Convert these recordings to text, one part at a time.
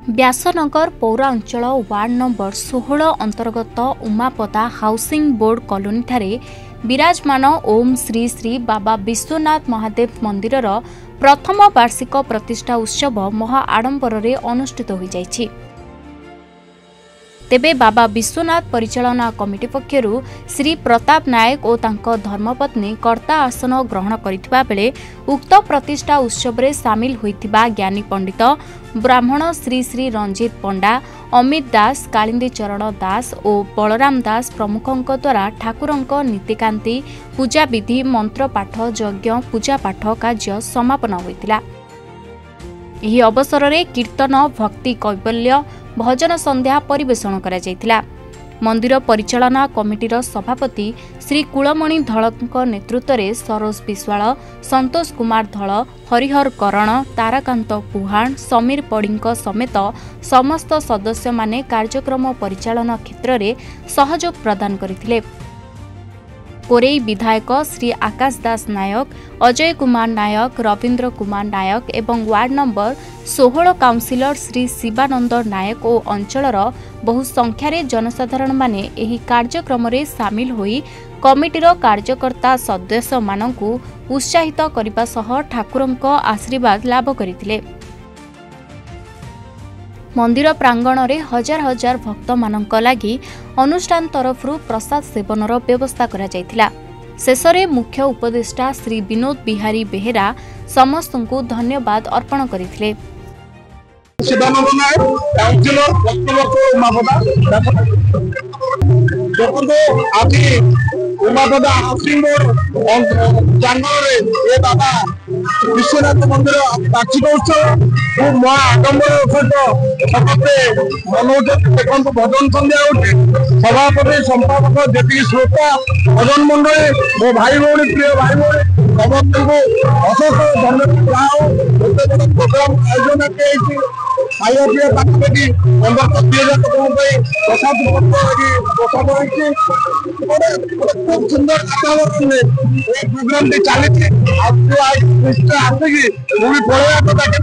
Vyasnagar पौरांचल ward number 16 अंतर्गत उमापदा housing board colony ठारे विराजमान ओम श्री श्री बाबा विश्वनाथ महादेव मंदिरर प्रथम वार्षिक प्रतिष्ठा उत्सव महा आडंबर अनुष्ठित हो जाइछि। तेबे बाबा विश्वनाथ परिचालना कमिटी पक्षर श्री प्रताप नायक और तांको धर्मपत्नी कर्ता आसन ग्रहण करिथिबा बेले उक्त प्रतिष्ठा उत्सव रे सामिल होइथिबा ज्ञानी पंडित ब्राह्मण श्री श्री रंजित पंडा, अमित दास, कालिंदी चरण दास और बलराम दास प्रमुखों द्वारा ठाकुरंक नीतिकांति पूजा विधि मंत्र पाठ यज्ञ पूजा पाठ कार्य समापन होइतिला। एही अवसर रे कीर्तन भक्ति कैवल्य भजन संध्या परिवेषण करा जायतिला। मंदिर परिचालना कमिटीर सभापति श्री कुलमणि धळଙ୍କ नेतृत्व में सरोज विश्वाल, संतोष कुमार धळ, हरिहर करण, ताराकांत पुहाण, समीर पड़ीଙ୍କ समेत समस्त सदस्य माने कार्यक्रम परिचालन क्षेत्र में सहयोग प्रदान करथिले। कोरेई विधायक श्री आकाश दास नायक, अजय कुमार नायक, रविंद्र कुमार नायक एवं ward number 16 councillor Shri Shivanand Nayak और अंचलर बहु संख्यारे जनसाधारण माने एही कार्यक्रम रे सामिल होई कमिटीर कार्यकर्ता सदस्य मानकु उत्साहित करिबा सह ठाकुरंक आशीर्वाद लाभ करिथिले। मंदिर प्रांगण रे हजार हजार भक्त मानक लागि अनुष्ठान तरफ प्रसाद सेवनर व्यवस्था करा जायतिला। शेषरे मुख्य उपदेष्टा श्री विनोद बिहारी बेहेरा समस्त को धन्यवाद अर्पण करथिले। शिवानंद नायक काउंसिलर उमापदा हाउसिंग बोर्ड प्रांगण ये बाबा विश्वनाथ मंदिर वार्षिक उत्सव खूब महा आडंबर सहित समस्ते मनोज देखो भजन संध्या उठे सभापति संपादक जी श्रोता भजन मंडली मो भाई भौणी प्रिय भाई भौणी समस्त को अशेष धन्यवाद। प्रोग्राम आयोजन खाया पीया पाखापाखि 15-20,000 प्रसाद प्रसाद रही खूब सुंदर वातावरण में प्रोग्राम चली आसिक मुझे पढ़ा कथा कि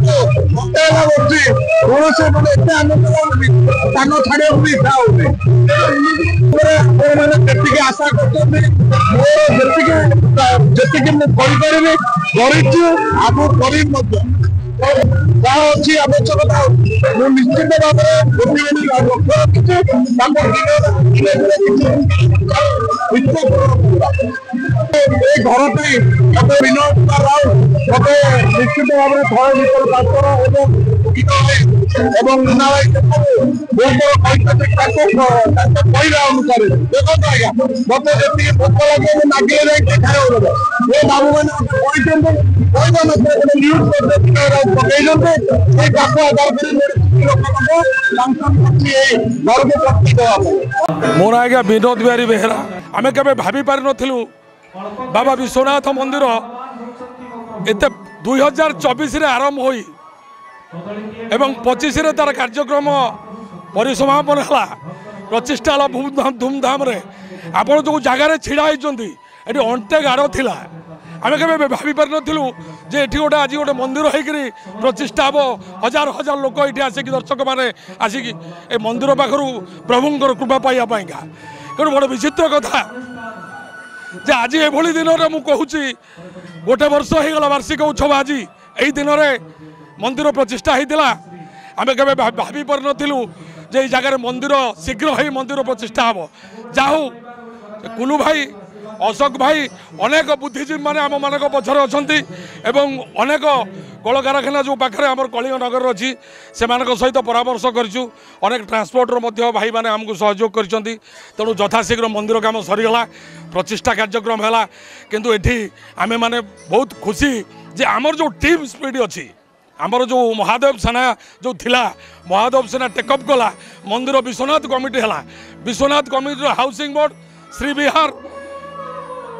मत बच्ची कौन से मैंने एत आनंद लाଗୁଛି स्थान छाड़ा भी इच्छा होती आशा करते मुझे आवश्यकता निश्चित भाव घर मत विनोद कुमार राव मत निश्चित भाव में थर भितर कहला अनुसार देखो आज्ञा मत जी भोक लगे मागे खाया ये बाबू मैंने मोर आज्ञा विनोद बिहारी बेहेरा आम के भावी पारि नथिलु बाबा विश्वनाथ मंदिर एत 2024 आरंभ होई एवं 25 तार कार्यक्रम परिसमापन है प्रतिष्ठा बहुत धूमधाम रे आपण जो जगार छिड़ा होती अंटे गाड़ थिला आम के भावी पारि नथिलु जे एठी गोटे आज गोटे मंदिर होकरी प्रतिष्ठा हम हजार हजार लोक ये आसिक दर्शक मैंने आसिक ए मंदिर पाखु प्रभुंर कृपा पाइबापा कौन बड़ विचित्र कथा जे आज एभली दिन में मुझे गोटे वर्ष हो गला वार्षिक उत्सव आज यही दिन में मंदिर प्रतिष्ठा होता आम के भावी पारि नथिलु जे जगार मंदिर शीघ्र ही मंदिर प्रतिष्ठा हम जाहू कुलू भाई अशोक भाई अनेक बुद्धिजीवी मैंने आम मान पचर अच्छा अनेक कल कारखाना जो पाखे आम कलिंग नगर अच्छी से सहित परामर्श करूँ अनेक ट्रांसपोर्टर भाई मैंने आमको सहयोग कर तेणु यथाशीघ्र मंदिर काम सरीगला प्रतिष्ठा कार्यक्रम है किंतु एठी आमे माने बहुत खुशी जे आमर जो टीम स्पीड अच्छी आमर जो महादेव सेना जो थिला महादेव सेना टेकअप कला मंदिर विश्वनाथ कमिटी है Vishwanath committee housing board Shri Vihar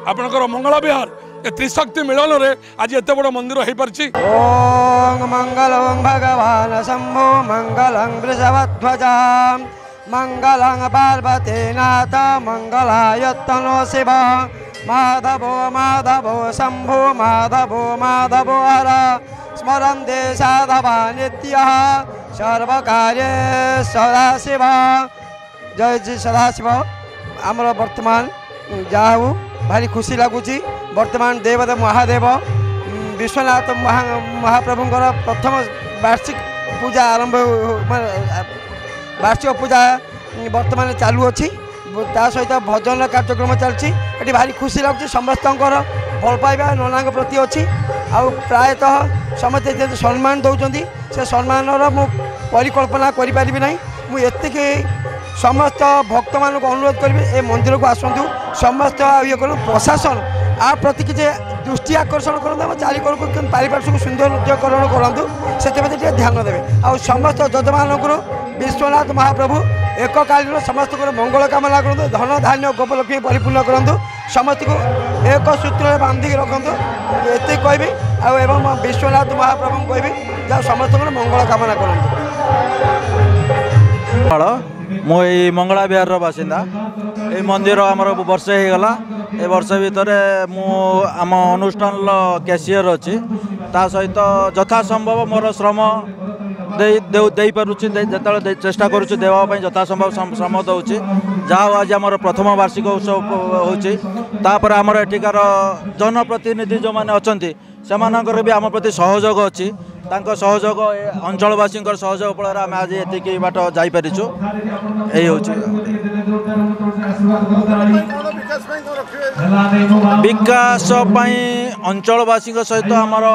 आपणकर मंगला विहार त्रिशक्ति मिलन रे आज एत बड़ मंदिर हो पार्ची। ओम मंगलं भगवान शंभो मंगलं वृषभध्वजा मंगलं पार्वतीनाथ मंगलायतनो शिव माधवो माधवो शंभो माधवो माधवो हर स्मरन्ते साधवा नित्यः सर्वकार्ये सदाशिव जय श्री सदाशिव आमर वर्तमान जहाँ हो भारी खुशी लगुच वर्तमान देवदेव महादेव विश्वनाथ महाप्रभुंर प्रथम वार्षिक पूजा आरंभ वार्षिक पूजा वर्तमान चालू अच्छी ता सहित भजन कार्यक्रम चलती भारी खुशी लगुच समस्त भल पाइबा नना प्रति अच्छी आउ प्रायतः समस्ते जो सम्मान दौरान से सम्मान मु परिकल्पना करें ना मुझे समस्त भक्त मान अनुरोध करी ए मंदिर को आसतु समस्त ये करूँ प्रशासन आ प्रति किसी दृष्टि आकर्षण करूँ चारिकर को पारिपार्श्विक सौंदर्यकरण करूँ से ध्यान देवे आ समस्त जजमान विश्वनाथ महाप्रभु एककालीन समस्त मंगल कामना करूँ धन धान्य गोपलक्ष्मी परिपूर्ण करूँ समस्त को एक सूत्र बांधिक रखु ये कहबी एवं विश्वनाथ महाप्रभु कहबी जहाँ समस्त मंगल कामना करूँ मुई मंगला बिहार बासिंदा ये मंदिर आमर वर्षे होगला ए वर्ष भितर आम अनुष्ठान कैशियर अच्छी ता सहित यथा संभव मोर श्रम दे पारुछि जो चेष्टा करुच्ची देवाई यथा संभव श्रम दूसरी जहाँ आज आम प्रथम वार्षिक उत्सव होपर आमर एठिकार जनप्रतिनिधि जो मैंने अच्छा से भी आम प्रति सहयोग अच्छी सहयोग अंचलवासी सहयोग फल आम आज ये बाट जापरिचु यही हूँ विकास अंचलवासी सहित आमर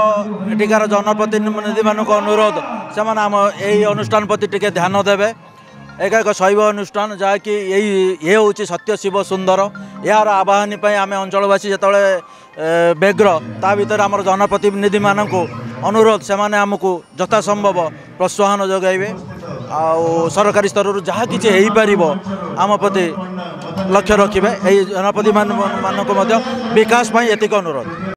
एठिकार जनप्रतिनिधि मान अनुरोध से यही अनुष्ठान प्रति टिके ध्यान देवे एक शैव अनुष्ठान जहाँकि ये हूँ सत्य शिव सुंदर यार आवाहनी आम अंचलवासी जो व्यग्र ता भर आम जनप्रतिनिधि मानक अनुरोध से आमको यथा संभव प्रोत्साहन जगैबे आ सरकारी स्तर जहाँ किसी हो पार आम प्रति लक्ष्य रखिए जनप्रति मानक विकास एतिक अनुरोध।